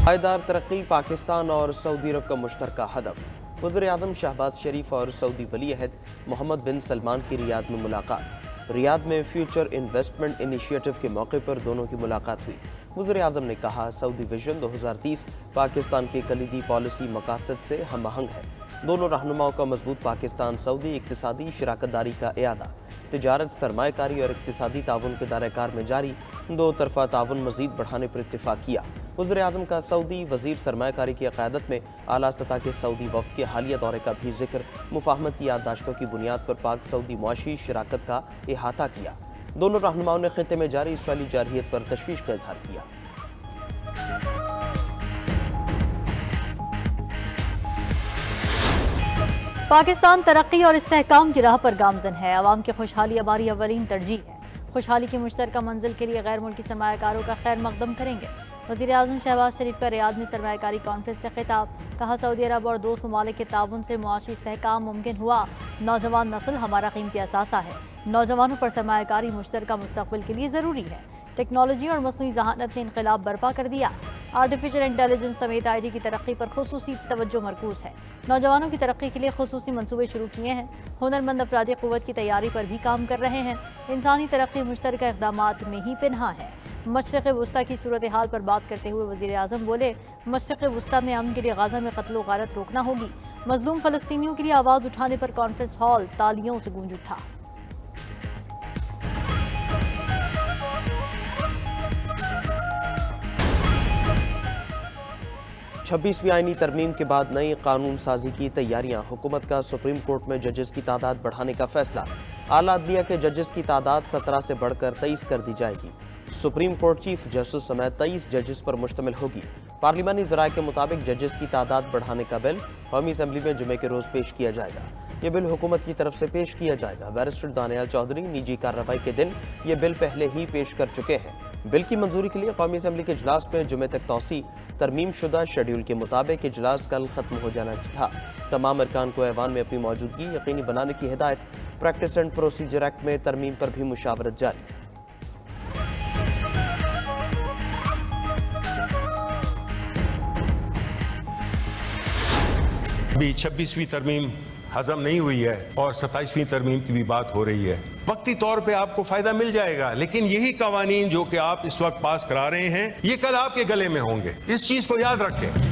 पायदार तरक्की पाकिस्तान और सऊदी अरब का मुश्तरका हदफ। वज़ीर-ए-आज़म शहबाज शरीफ और सऊदी वली अहद मोहम्मद बिन सलमान की रियाद में मुलाकात। रियाद में फ्यूचर इन्वेस्टमेंट इनिशिएटिव के मौके पर दोनों की मुलाकात हुई। वज़ीर-ए-आज़म ने कहा, सऊदी विजन 2030 पाकिस्तान की कलीदी पॉलिसी मकासद से हम आहंग है। दोनों रहनुमाओं का मजबूत पाकिस्तान सऊदी इक्तिसादी शराकतदारी का इयादा, तिजारत, सरमायाकारी और इक्तिसादी ताउन के दायरे-कार में जारी दो तरफा ताउन मजीद बढ़ाने पर इत्तेफाक किया। वज़ीर-ए-आज़म का सऊदी वज़ीर सरमायाकारी की क़यादत में आला सतह के सऊदी वफ़द के हालिया दौरे का भी जिक्र। मुफाहमत की याददाश्तों की बुनियाद पर पाक सऊदी मुआशी शराकत का इहाता किया। दोनों रहनुमाओं ने खित्ते में जारी इसराइली जारहियत पर तशवीश का इजहार किया। पाकिस्तान तरक्की और इस्तेहकाम की राह पर गामजन है। अवाम की खुशहाली हमारी अवलीन तरजीह है। खुशहाली की मुश्तरका मंजिल के लिए गैर मुल्की सरमायाकारों का खैर मकदम करेंगे। वज़ीर-ए-आज़म शहबाज शरीफ का रियाद में सरमायाकारी कॉन्फ्रेंस से खिताब। कहा, सऊदी अरब और दोस्त ममालिक के ताउन से मुआशी इस्तेहकाम मुमकिन हुआ। नौजवान नस्ल हमारा कीमती असासा है। नौजवानों पर सरमायाकारी मुश्तरका मुस्तकबिल के लिए ज़रूरी है। टेक्नोलॉजी और मसनूई ज़हानत ने इनकलाब बर्पा कर दिया। आर्टिफिशियल इंटेलिजेंस समेत IT की तरक्की पर खुसूसी तवज्जो मरकूज है। नौजवानों की तरक्की के लिए खुसूसी मनसूबे शुरू किए हैं। हुनरमंद अफरादी क़ुव्वत की तैयारी पर भी काम कर रहे हैं। इंसानी तरक्की मुश्तरका इक़दामात में ही पिन्हा है। मशरिक़ वुस्ता की सूरत हाल पर बात करते हुए वज़ीर-ए-आज़म बोले, मशरिक़ वुस्ता में अमन के लिए गाज़ा में क़त्ल व गारत रोकना होगी। मज़लूम फ़लस्तीनियों के लिए आवाज़ उठाने पर कॉन्फ्रेंस हॉल तालियों से गूंज उठा। छब्बीसवीं आईनी तरमीम के बाद नई कानून साजी की तैयारियां। हुकूमत का सुप्रीम कोर्ट में जजेस की तादाद बढ़ाने का फैसला। आला अदलिया के जजेस की तादाद 17 से बढ़कर 23 कर दी जाएगी। सुप्रीम कोर्ट चीफ जस्टिस समेत 23 जजेस पर मुश्तमिल होगी। पार्लिमानी ज़राए के मुताबिक जजेस की तादाद बढ़ाने का बिल कौमी असम्बली में जुमे के रोज़ पेश किया जाएगा। ये बिल हुकूमत की तरफ से पेश किया जाएगा। बैरिस्टर दानियाल चौधरी निजी कार्रवाई के दिन ये बिल पहले ही पेश कर चुके हैं। बिल की मंजूरी के लिए कौमी असम्बली के इजलास में जुमे तक तौसी। तरमीम शुदा शेड्यूल के मुताबिक इजलास कल खत्म हो जाना था। तमाम अरकान को ऐवान में अपनी मौजूदगी यकीनी बनाने की हिदायत। प्रैक्टिस एंड प्रोसीजर एक्ट में तरमीम पर भी मुशावरत जारी। अभी 26वीं तरमीम हजम नहीं हुई है और 27वीं तरमीम की भी बात हो रही है। वक्ती तौर पे आपको फायदा मिल जाएगा, लेकिन यही कवानीन जो कि आप इस वक्त पास करा रहे हैं ये कल आपके गले में होंगे। इस चीज को याद रखें।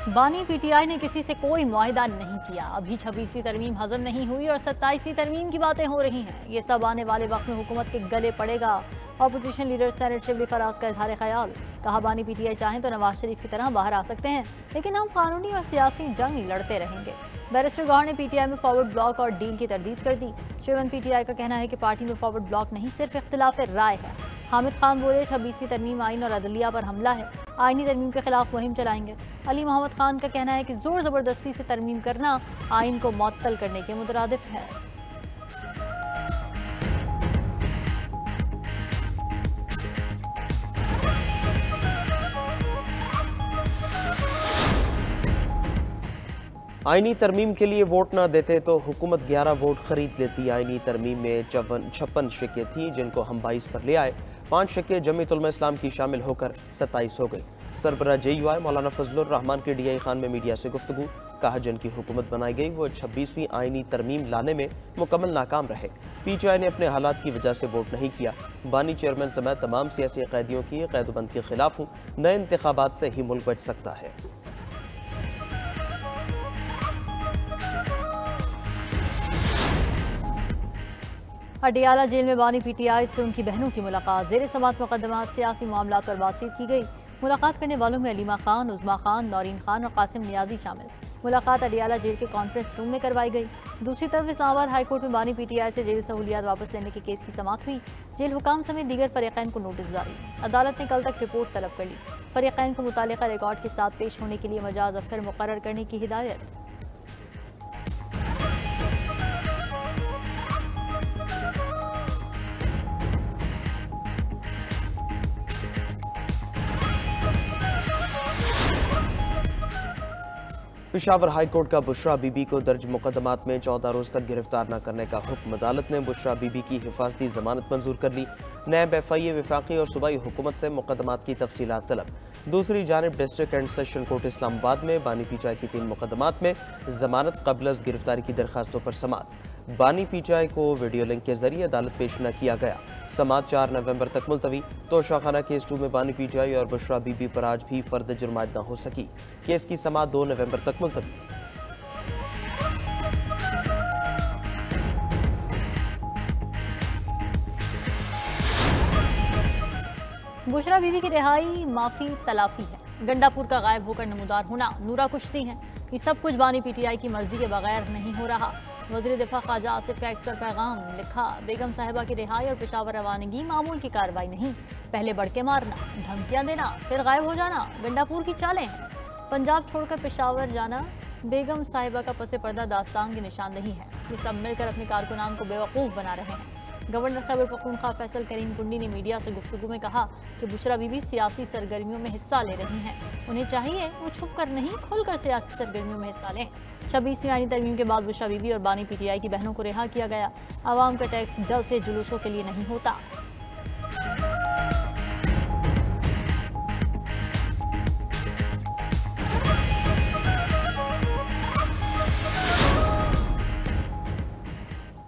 बानी PTI ने किसी से कोई मुआहिदा नहीं किया। अभी 26वीं तरमीम हजम नहीं हुई और 27वीं तरमीम की बातें हो रही हैं। ये सब आने वाले वक्त में हुकूमत के गले पड़ेगा। Opposition leader senate Shibli Faraz का इजहार ख्याल। कहा, बानी PTI चाहें तो नवाज शरीफ की तरह बाहर आ सकते हैं, लेकिन हम कानूनी और सियासी जंग लड़ते रहेंगे। बैरिस्टर गौहर ने PTI में फॉरवर्ड ब्लॉक और डील की तरदीद कर दी। चेयरमैन PTI का कहना है कि पार्टी में फॉरवर्ड ब्लॉक नहीं, सिर्फ इख्तिलाफ राय है। हामिद खान बोले, 26वीं तरमीम आइन और अदलिया पर हमला है। आइनी तरमीम के खिलाफ मुहिम चलाएंगे। अली मोहम्मद खान का कहना है कि जोर जबरदस्ती से तरमीम करना आइन को मुअत्तल करने के मुतरादिफ है। आईनी तरमीम के लिए वोट न देते तो हुकूमत 11 वोट खरीद लेती। आईनी तरमीम में 56 शिक्के थी, जिनको हम 22 पर ले आए। 5 शिक्के जमीयत उलमा इस्लाम की शामिल होकर 27 हो गई। सरबरा JUI मौलाना फजलुर रहमान के DI खान में मीडिया से गुफ्तगू। कहा, जिनकी हुकूमत बनाई गई वो 26वीं आईनी तरमीम लाने में मुकम्मल नाकाम रहे। PTI ने अपने हालात की वजह से वोट नहीं किया। बानी चेयरमैन समेत तमाम सियासी कैदियों की कैदबंद के खिलाफ हूँ। नए इंतखाबात से ही मुल्क बच सकता है। अडियाला जेल में बानी PTI से उनकी बहनों की मुलाकात। ज़ेर समात मुकदमात सियासी मामलात पर बातचीत की गई। मुलाकात करने वालों में अलीमा खान, उज़मा खान, नौरीन खान और कासिम नियाजी शामिल। मुलाकात अडियाला जेल के कॉन्फ्रेंस रूम में करवाई गई। दूसरी तरफ इस्लामाबाद हाई कोर्ट में बानी PTI से जेल सहूलियात वापस लेने के केस की समाअत हुई। जेल हुकाम समेत दीगर फरीक़ैन को नोटिस जारी। अदालत ने कल तक रिपोर्ट तलब कर ली। फरीक़ैन को मुतालिका रिकॉर्ड के साथ पेश होने के लिए मजाज अफसर मुकर्रर करने की हिदायत। पेशावर हाई कोर्ट का बुशरा बीबी को दर्ज मुकदमात में 14 रोज तक गिरफ्तार न करने का हुक्म। अदालत ने बुशरा बीबी की हिफाजती जमानत मंजूर कर ली। नैब FIA वफाकी और सूबाई हुकूमत से मुकदमात की तफसीलात तलब। दूसरी जानिब district and session court Islamabad में बानी पीचाई की 3 मुकदमात में जमानत कबल अज गिरफ्तारी की दरखास्तों पर समात। बानी पीचाई को वीडियो लिंक के जरिए अदालत पेश न किया गया। समात 4 नवंबर तक मुलतवी। तोशाखाना केस 2 में बानी पीचाई और बुशरा बीबी पर आज भी फर्द जुर्मायत न हो सकी। केस की समात 2 नवंबर तक मुलतवी। बुशरा बीबी की रिहाई माफी तलाफी है। गंडापुर का गायब होकर नमूदार होना नूरा कुश्ती है। ये सब कुछ बानी PTI की मर्जी के बगैर नहीं हो रहा। वज़ीर दिफा ख्वाजा आसिफ का एक्स पर पैगाम लिखा, बेगम साहिबा की रिहाई और पेशावर रवानगी मामूल की कार्रवाई नहीं, पहले बढ़ के मारना, धमकियां देना, फिर गायब हो जाना गंडापुर की चालें हैं। पंजाब छोड़कर पेशावर जाना बेगम साहिबा का पसे पर्दा दास्तान की निशानदेही है। ये सब मिलकर अपने कारकुनान को बेवकूफ़ बना रहे हैं। गवर्नर खैबर पख्तूनख्वा फैसल करीम कुंडी ने मीडिया से गुफ्तगू में कहा कि बुशरा बीबी सियासी सरगर्मियों में हिस्सा ले रही हैं। उन्हें चाहिए वो छुप कर नहीं, खुलकर सियासी सरगर्मियों में हिस्सा लें। 26वीं आईनी तरमीम के बाद बुशरा बीबी और बानी PTI की बहनों को रिहा किया गया। आवाम का टैक्स जल्द से जुलूसों के लिए नहीं होता।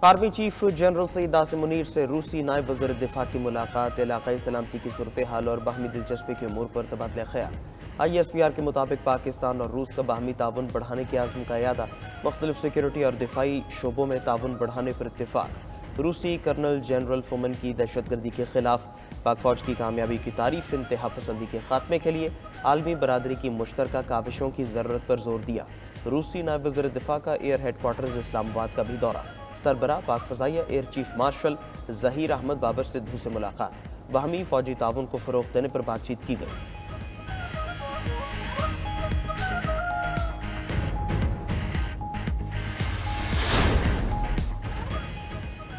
Army chief general Syed Asim Munir से रूसी नायब वज़ीर दिफा की मुलाकात। इलाक़ाई सलामती की सूरत हाल और बाहमी दिलचस्पी के उमूर पर तबादला ख्याल। ISPR के मुताबिक पाकिस्तान और रूस का बाहमी ताउन बढ़ाने के आज़म का यादा। मुख्तलिफ सिक्योरिटी और दिफाई शोबों में ताउन बढ़ाने पर इत्तेफाक। रूसी कर्नल जनरल फोमन की दहशतगर्दी के खिलाफ पाक फौज की कामयाबी की तारीफ। इंतहा पसंदी के खात्मे के लिए आलमी बरादरी की मुश्तरका काविशों की ज़रूरत पर जोर दिया। रूसी नायब वज़ीर दिफा का एयर हेडक्वार्टर्स इस्लामाबाद का भी दौरा। सरबरा पाक फ़ज़ाइया air chief marshal Zaheer Ahmed Babar Sidhu से मुलाकात। बाहमी फौजी ताउन को फ़रोग़ देने पर बातचीत की गई।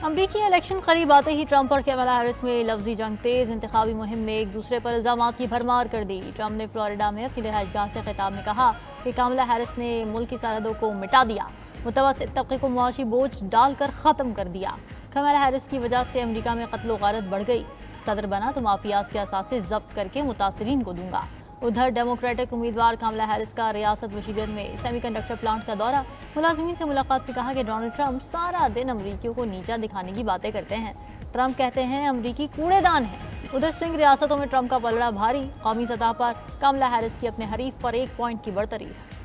अमरीकी इलेक्शन करीब आते ही ट्रंप और कमला हैरिस में लफ्जी जंग तेज। इंतखाबी मुहिम में एक दूसरे पर इल्जामात की भरमार कर दी। ट्रंप ने फ्लोरिडा में अपनी रिहाइशगाह से खिताब में कहा कि कमला हैरिस ने मुल्क की सरहदों को मिटा दिया, मुतवस्सित तबके को मुआशी बोझ डालकर ख़त्म कर दिया। कमला हैरिस की वजह से अमेरिका में कत्ल गारत बढ़ गई। सदर बना तो माफियाज के असासे जब्त करके मुतासरीन को दूंगा। उधर डेमोक्रेटिक उम्मीदवार कमला हैरिस का रियासत मिशिगन में सेमीकंडक्टर प्लांट का दौरा। मुलाजिमीन से मुलाकात में कहा कि डोनाल्ड ट्रंप सारा दिन अमरीकियों को नीचा दिखाने की बातें करते हैं। ट्रंप कहते हैं अमरीकी कूड़ेदान है। उधर स्विंग रियासतों में ट्रंप का पलड़ा भारी। कौमी सतह पर कमला हैरिस की अपने हरीफ पर 1 पॉइंट की बढ़तरी है।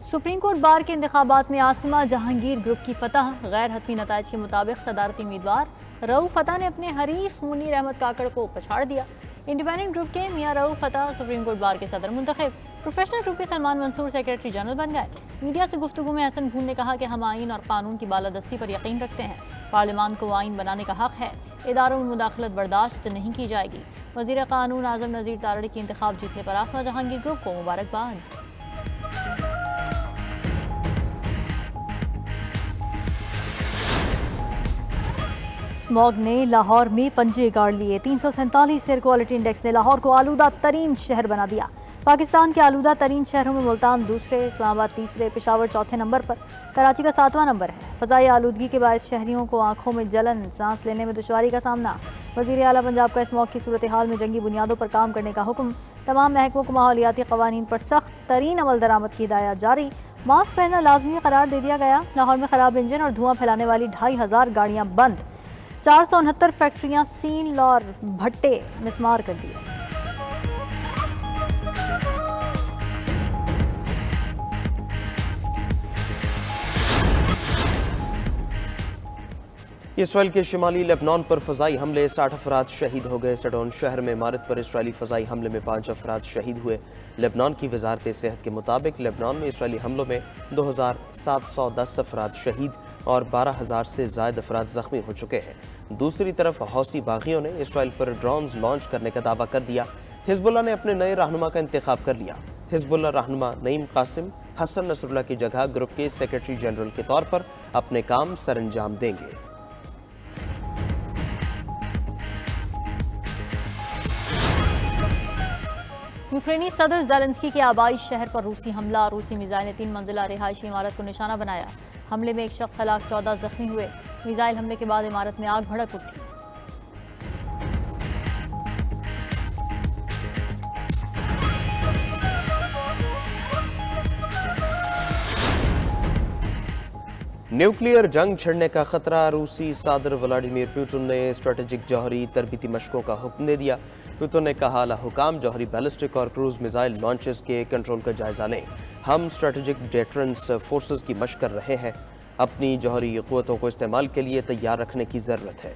सुप्रीम कोर्ट बार के इंतखाबात में आसिमा जहांगीर ग्रुप की फतह। गैर हतमी नताइज के मुताबिक सदारती उम्मीदवार रऊफ फतह ने अपने हरीफ मुनीर अहमद काकड़ को पछाड़ दिया। इंडिपेंडेंट ग्रुप के मियां रऊफ फतह सुप्रीम कोर्ट बार के सदर मुंतखब। प्रोफेशनल ग्रुप के सलमान मंसूर सेक्रेटरी जनरल बन गए। मीडिया से गुफ्तगू में हसन भून ने कहा कि हम आइन और कानून की बालादस्ती पर यकीन रखते हैं। पार्लियामान को आइन बनाने का हक है। इदारों में मुदाखलत बर्दाश्त नहीं की जाएगी। वजीर कानून आजम नज़ीर तारड़ी की इंतखाब जीतने पर आसिमा जहांगीर ग्रुप को मुबारकबाद। स्मॉग ने लाहौर में पंजे गाड़ लिए। 347 एयर क्वालिटी इंडेक्स ने लाहौर को आलूदा तरीन शहर बना दिया। पाकिस्तान के आलूदा तरीन शहरों में मुल्तान दूसरे, इस्लामाबाद तीसरे, पेशावर चौथे नंबर पर, कराची का 7वां नंबर है। फ़ज़ाई आलूदगी के बायस शहरियों को आंखों में जलन, सांस लेने में दुश्वारी का सामना। वज़ीर आला पंजाब का स्मॉग की सूरत हाल में जंगी बुनियादों पर काम करने का हुक्म। तमाम महकमों को माहौलियाती कवानीन पर सख्त तरीन अमल दरामद की हिदायत जारी। मास्क पहनना लाजमी करार दे दिया गया। लाहौर में खराब इंजन और धुआं फैलाने वाली 2500 गाड़ियाँ बंद। 469 फैक्ट्रियां सील और भट्टे मिसमार कर दिए। इसराइल के शिमाली लेबनान पर फ़ज़ाई हमले, 60 अफराद शहीद हो गए। सडोन शहर में इमारत पर इसराइली फ़ज़ाई हमले में 5 अफराद शहीद हुए। लेबनान की वजारत सेहत के मुताबिक लेबनान में इसराइली हमलों में 2710 अफराद शहीद और 12,000 से ज़ायद अफराद ज़ख्मी हो चुके हैं। दूसरी तरफ हौसी बागियों ने इसराइल पर ड्रोन्स लॉन्च करने का दावा कर दिया। हिजबुल्लाह ने अपने नए रहनुमा का इंतखाब कर लिया। हिजबुल्लाह रहनुमा नईम कासिम हसन नसरुल्लाह की जगह ग्रुप के सेक्रेटरी जनरल के तौर पर अपने काम सरअंजाम देंगे। यूक्रेनी सदर ज़ेलेंस्की के आबाई शहर पर रूसी हमला। रूसी मिसाइल ने 3 मंजिला रिहायशी इमारत को निशाना बनाया। हमले में 1 शख्स हलाक, 14 जख्मी हुए। मिसाइल हमले के बाद इमारत में आग भड़क उठी। न्यूक्लियर जंग छिड़ने का खतरा। रूसी सदर व्लादिमीर पुतिन ने स्ट्रेटेजिक जौहरी तरबीती मशकों का हुक्म दे दिया। पुतिन ने कहा, हुकाम जौहरी बैलिस्टिक और क्रूज मिसाइल लॉन्चेस के कंट्रोल का जायजा लें। हम स्ट्रेटेजिक डिफेंस फोर्सेस की मशक कर रहे हैं। अपनी जौहरी क़ुव्वतों को इस्तेमाल के लिए तैयार रखने की ज़रूरत है।